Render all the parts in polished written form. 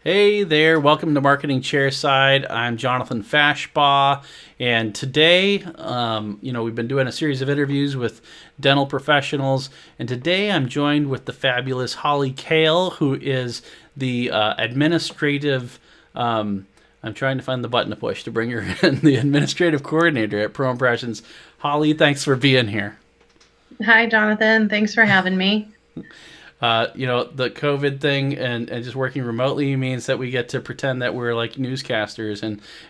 Hey there, welcome to Marketing Chairside. I'm Jonathan Fashbaugh, and today, we've been doing a series of interviews with dental professionals, and today I'm joined with the fabulous Holly Kale, who is the administrative, I'm trying to find the button to push to bring her in, the administrative coordinator at Pro Impressions. Holly, thanks for being here. Hi, Jonathan. Thanks for having me. The COVID thing and just working remotely means that we get to pretend that we're like newscasters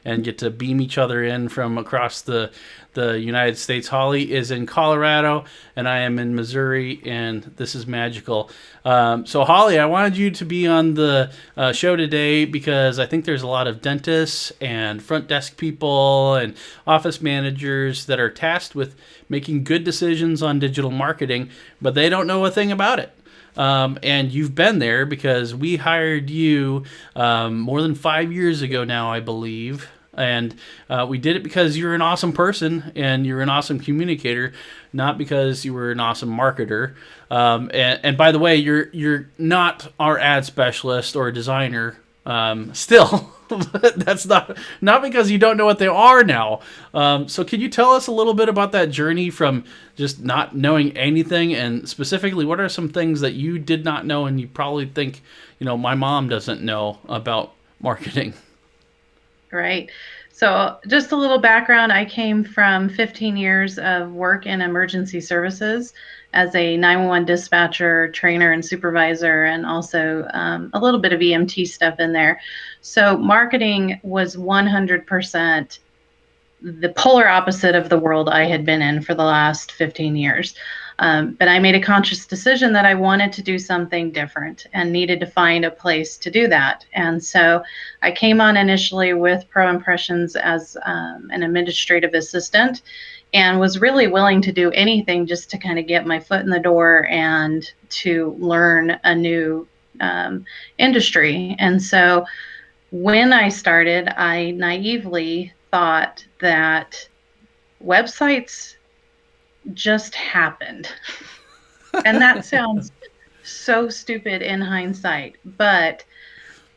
and get to beam each other in from across the United States. Holly is in Colorado and I am in Missouri, and this is magical. So Holly, I wanted you to be on the show today because I think there's a lot of dentists and front desk people and office managers that are tasked with making good decisions on digital marketing, but they don't know a thing about it. And you've been there because we hired you more than 5 years ago now, I believe. And we did it because you're an awesome person and you're an awesome communicator, not because you were an awesome marketer. And by the way, you're not our ad specialist or designer still. That's not because you don't know what they are now. So can you tell us a little bit about that journey from just not knowing anything, and specifically what are some things that you did not know and you probably think, my mom doesn't know about marketing? Right. So, just a little background. I came from 15 years of work in emergency services as a 911 dispatcher, trainer, and supervisor, and also a little bit of EMT stuff in there. So, marketing was 100% the polar opposite of the world I had been in for the last 15 years. But I made a conscious decision that I wanted to do something different and needed to find a place to do that. And so I came on initially with Pro Impressions as an administrative assistant and was really willing to do anything just to kind of get my foot in the door and to learn a new industry. And so when I started, I naively thought that websites just happened. And that sounds so stupid in hindsight, but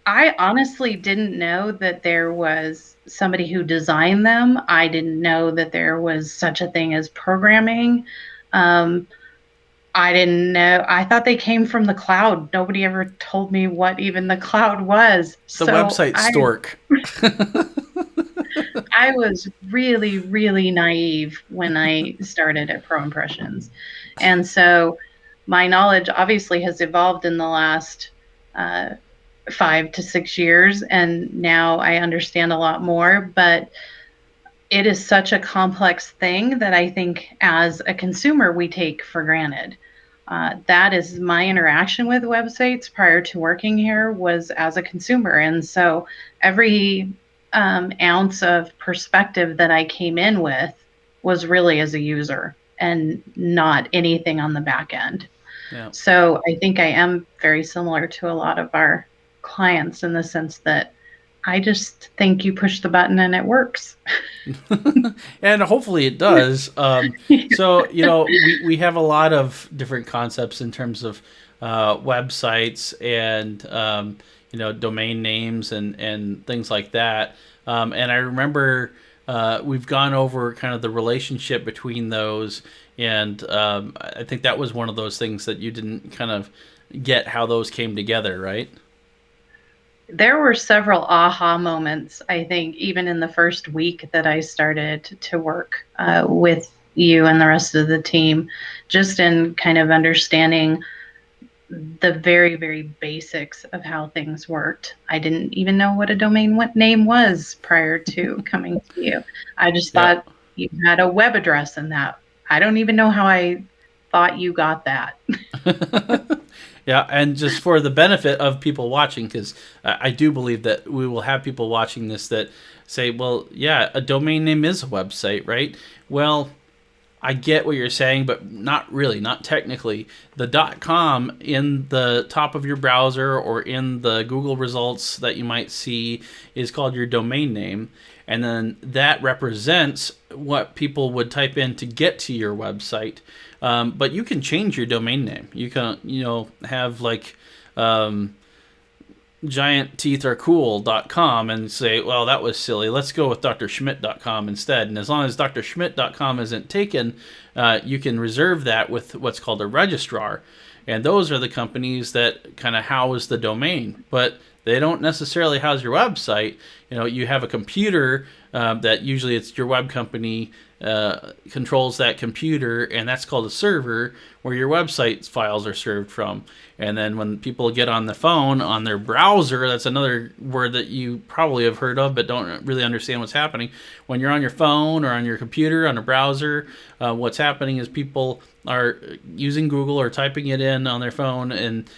I honestly didn't know that there was somebody who designed them. I didn't know that there was such a thing as programming. I didn't know. I thought they came from the cloud. Nobody ever told me what even the cloud was. The website stork. I was really, really naive when I started at Pro Impressions. And so my knowledge obviously has evolved in the last 5 to 6 years. And now I understand a lot more. But it is such a complex thing that I think as a consumer, we take for granted. That is my interaction with websites prior to working here was as a consumer. And so every ounce of perspective that I came in with was really as a user and not anything on the back end. Yeah. So I think I am very similar to a lot of our clients in the sense that I just think you push the button and it works. And hopefully it does. So, we have a lot of different concepts in terms of websites and, domain names and things like that. And I remember we've gone over kind of the relationship between those. And I think that was one of those things that you didn't kind of get how those came together, right? There were several aha moments, I think, even in the first week that I started to work with you and the rest of the team, just in kind of understanding the very, very basics of how things worked. I didn't even know what a domain name was prior to coming to you. I just thought you had a web address in that. I don't even know how I thought you got that. Yeah, and just for the benefit of people watching, because I do believe that we will have people watching this that say, well, yeah, a domain name is a website, right? Well, I get what you're saying, but not really, not technically. The .com in the top of your browser or in the Google results that you might see is called your domain name. and then that represents what people would type in to get to your website. But you can change your domain name. You can, have like giantteetharecool.com and say, well, that was silly. Let's go with drschmidt.com instead. And as long as drschmidt.com isn't taken, you can reserve that with what's called a registrar. And those are the companies that kind of house the domain. But they don't necessarily house your website. You have a computer that usually it's your web company controls that computer, and that's called a server, where your website files are served from. And then when people get on the phone, on their browser, that's another word that you probably have heard of but don't really understand what's happening. When you're on your phone or on your computer, on a browser, what's happening is people are using Google or typing it in on their phone and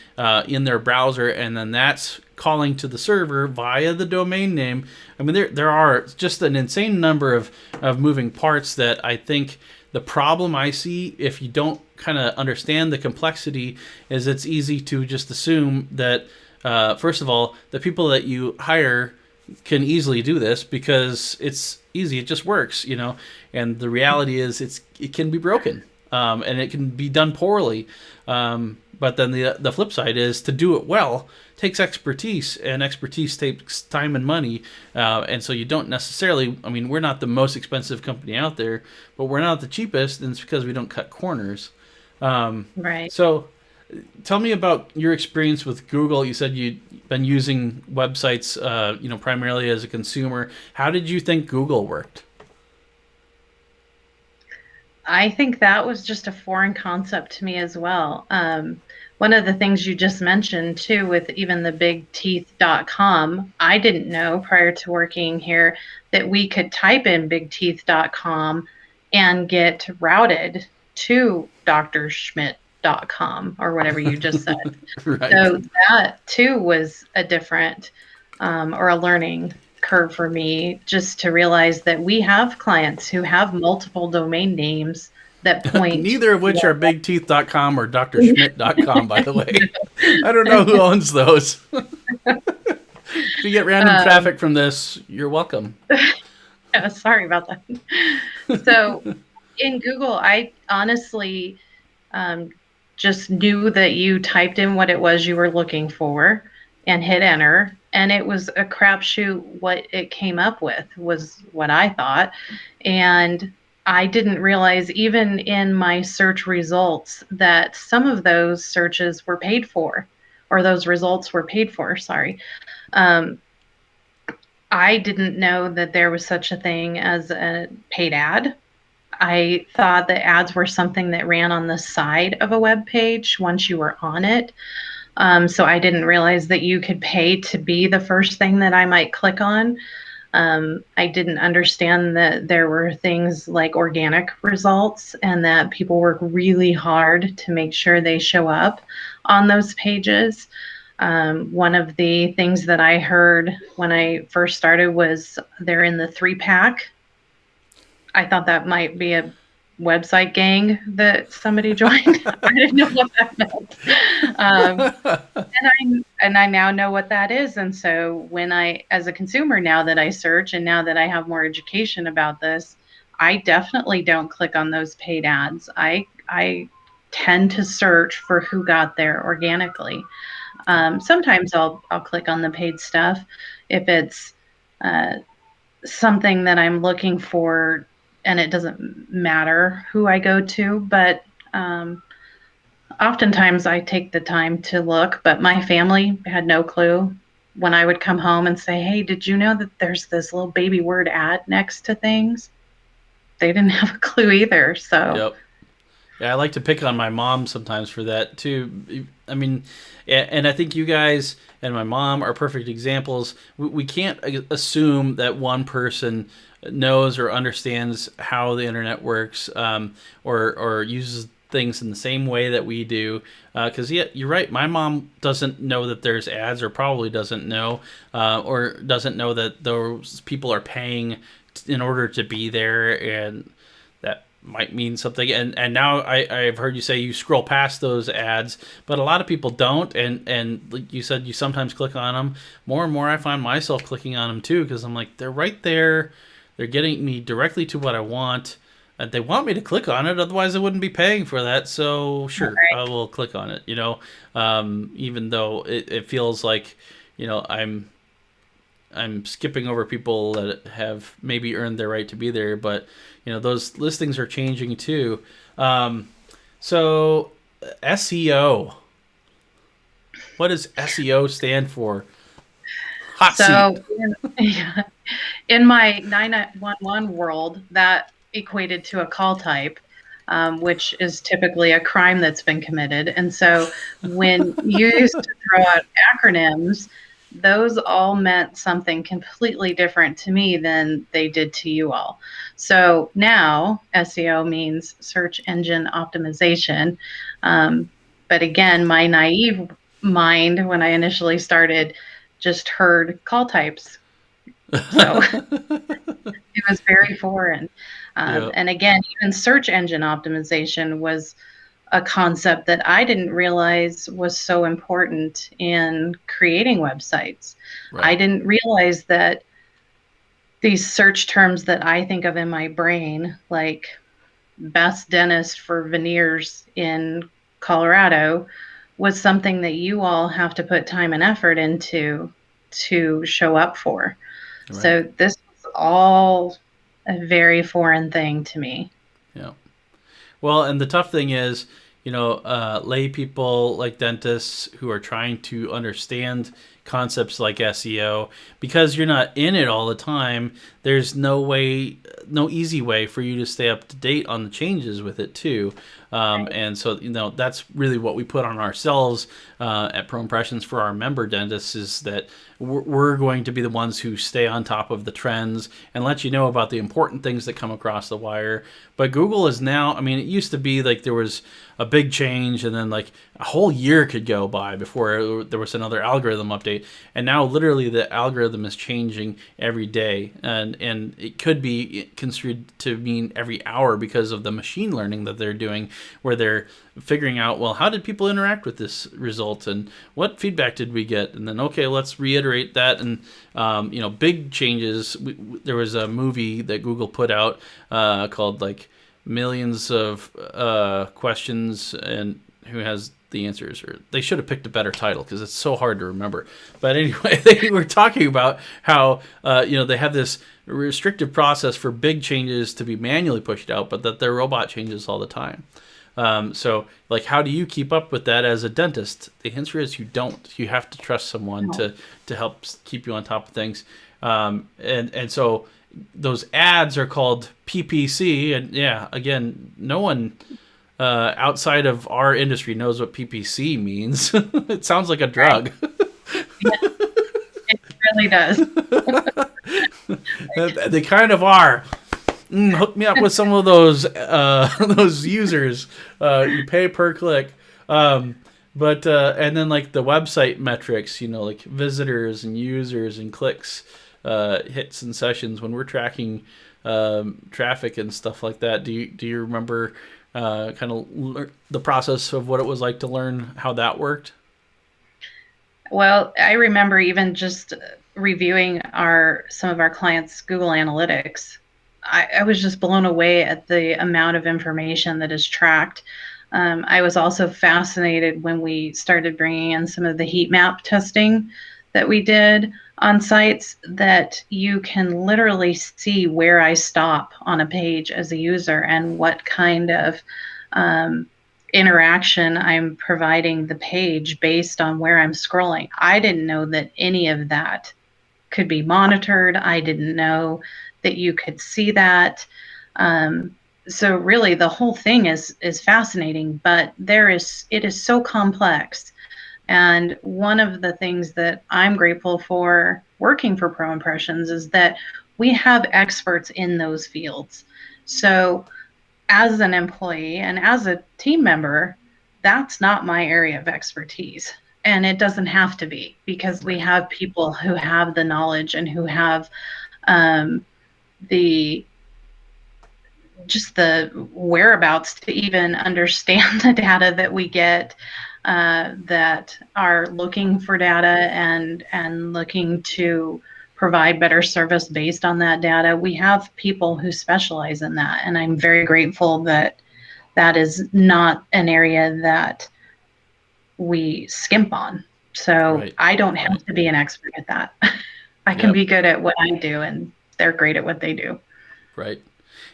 in their browser, and then that's calling to the server via the domain name. I mean, there are just an insane number of moving parts that I think the problem I see, if you don't kind of understand the complexity, is it's easy to just assume that, first of all, the people that you hire can easily do this because it's easy, it just works, and the reality is it can be broken, and it can be done poorly. But then the flip side is to do it well takes expertise, and expertise takes time and money. And so you don't necessarily, I mean, we're not the most expensive company out there, but we're not the cheapest, and it's because we don't cut corners. Right. So tell me about your experience with Google. You said you'd been using websites, primarily as a consumer. How did you think Google worked? I think that was just a foreign concept to me as well. One of the things you just mentioned too, with even the bigteeth.com, I didn't know prior to working here that we could type in bigteeth.com and get routed to drschmidt.com or whatever you just said. Right. So that too was a different or a learning curve for me, just to realize that we have clients who have multiple domain names that point. Neither of which are bigteeth.com or drschmidt.com, by the way. I don't know who owns those. If you get random traffic from this, you're welcome. Yeah, sorry about that. So in Google, I honestly just knew that you typed in what it was you were looking for and hit enter, and it was a crapshoot. What it came up with was what I thought, and I didn't realize, even in my search results, that some of those searches were paid for, or those results were paid for, sorry. I didn't know that there was such a thing as a paid ad. I thought that ads were something that ran on the side of a web page once you were on it. So I didn't realize that you could pay to be the first thing that I might click on. I didn't understand that there were things like organic results, and that people work really hard to make sure they show up on those pages. One of the things that I heard when I first started was they're in the 3-pack. I thought that might be a website gang that somebody joined. I didn't know what that meant. And I now know what that is. And so when as a consumer, now that I search and now that I have more education about this, I definitely don't click on those paid ads. I tend to search for who got there organically. Sometimes I'll click on the paid stuff if it's something that I'm looking for, and it doesn't matter who I go to, but oftentimes I take the time to look. But my family had no clue. When I would come home and say, hey, did you know that there's this little baby word ad next to things? They didn't have a clue either. So Yep. Yeah, I like to pick on my mom sometimes for that too. I mean, and I think you guys and my mom are perfect examples. We can't assume that one person knows or understands how the internet works, or uses things in the same way that we do. Because yeah, you're right. My mom doesn't know that there's ads, or probably doesn't know, or doesn't know that those people are paying in order to be there, and might mean something. And now I've heard you say you scroll past those ads, but a lot of people don't. And like you said, you sometimes click on them. More and more, I find myself clicking on them too because I'm like, they're right there. They're getting me directly to what I want. They want me to click on it, otherwise I wouldn't be paying for that. So sure, I will click on it. Even though it feels like, I'm skipping over people that have maybe earned their right to be there, but those listings are changing too. So SEO, what does SEO stand for? Hot seat. So in my 911 world, that equated to a call type, which is typically a crime that's been committed. And so when you used to throw out acronyms, those all meant something completely different to me than they did to you all. So now SEO means search engine optimization. But again, my naive mind, when I initially started, just heard call types. So it was very foreign. Yeah. And again, even search engine optimization was a concept that I didn't realize was so important in creating websites. I Right. didn't realize that these search terms that I think of in my brain, like best dentist for veneers in Colorado, was something that you all have to put time and effort into to show up for. Right. So this was all a very foreign thing to me. Yeah. Well, and the tough thing is, lay people like dentists who are trying to understand concepts like SEO, because you're not in it all the time, there's no easy way for you to stay up to date on the changes with it too. And so, that's really what we put on ourselves at Pro Impressions for our member dentists, is that we're going to be the ones who stay on top of the trends and let you know about the important things that come across the wire. But Google is now, I mean, it used to be like there was a big change and then like a whole year could go by before there was another algorithm update. And now literally the algorithm is changing every day. And it could be construed to mean every hour because of the machine learning that they're doing, where they're figuring out, well, how did people interact with this result and what feedback did we get? And then, okay, let's reiterate that. And, big changes. There was a movie that Google put out called like Millions of Questions and Who Has the Answers, or they should have picked a better title because it's so hard to remember. But anyway, they were talking about how they have this restrictive process for big changes to be manually pushed out, but that their robot changes all the time. So, like, how do you keep up with that as a dentist? The answer is you don't. You have to trust someone to help keep you on top of things. And so those ads are called PPC, and yeah, again, no one outside of our industry knows what PPC means. It sounds like a drug. Yeah, it really does. They kind of are. Hook me up with some of those those users. You pay per click. But and then like the website metrics, like visitors and users and clicks, hits and sessions. When we're tracking traffic and stuff like that, do you remember kind of the process of what it was like to learn how that worked? Well, I remember even just reviewing some of our clients' Google Analytics. I was just blown away at the amount of information that is tracked. I was also fascinated when we started bringing in some of the heat map testing that we did on sites, that you can literally see where I stop on a page as a user and what kind of interaction I'm providing the page based on where I'm scrolling. I didn't know that any of that could be monitored. I didn't know that you could see that. So really, the whole thing is fascinating, but it is so complex. And one of the things that I'm grateful for working for Pro Impressions is that we have experts in those fields. So as an employee and as a team member, that's not my area of expertise. And it doesn't have to be, because we Right. have people who have the knowledge and who have um, the just the whereabouts to even understand the data that we get, that are looking for data and looking to provide better service based on that data. We have people who specialize in that, and I'm very grateful that that is not an area that we skimp on. So Right. I don't Right. have to be an expert at that. I can Yep. be good at what I do, and they're great at what they do. Right.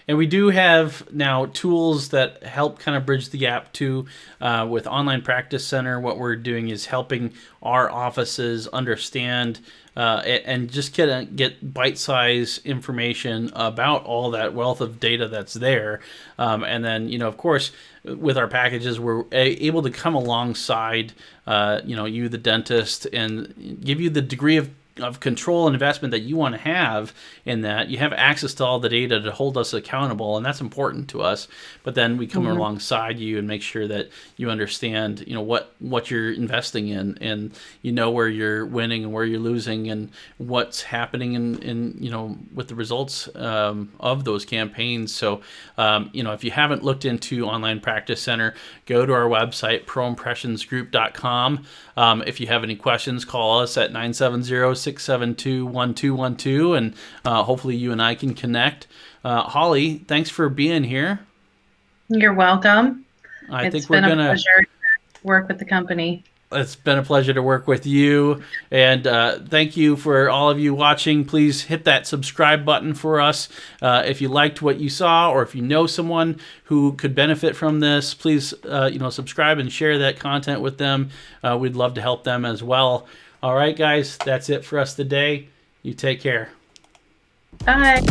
And we do have now tools that help kind of bridge the gap too. With Online Practice Center, what we're doing is helping our offices understand and just get bite-sized information about all that wealth of data that's there. And then, of course, with our packages, we're able to come alongside, you, the dentist, and give you the degree of control and investment that you want to have in that. You have access to all the data to hold us accountable, and that's important to us. But then we come Mhm. alongside you and make sure that you understand, what you're investing in, and where you're winning and where you're losing, and what's happening in with the results of those campaigns. So, if you haven't looked into Online Practice Center, go to our website, proimpressionsgroup.com. If you have any questions, call us at 970-672-1212, and hopefully you and I can connect. Holly, thanks for being here. You're welcome. I It's think we're been a gonna. pleasure to work with the company. It's been a pleasure to work with you, and thank you for all of you watching. Please hit that subscribe button for us. If you liked what you saw, or if you know someone who could benefit from this, please subscribe and share that content with them. We'd love to help them as well. All right, guys, that's it for us today. You take care. Bye.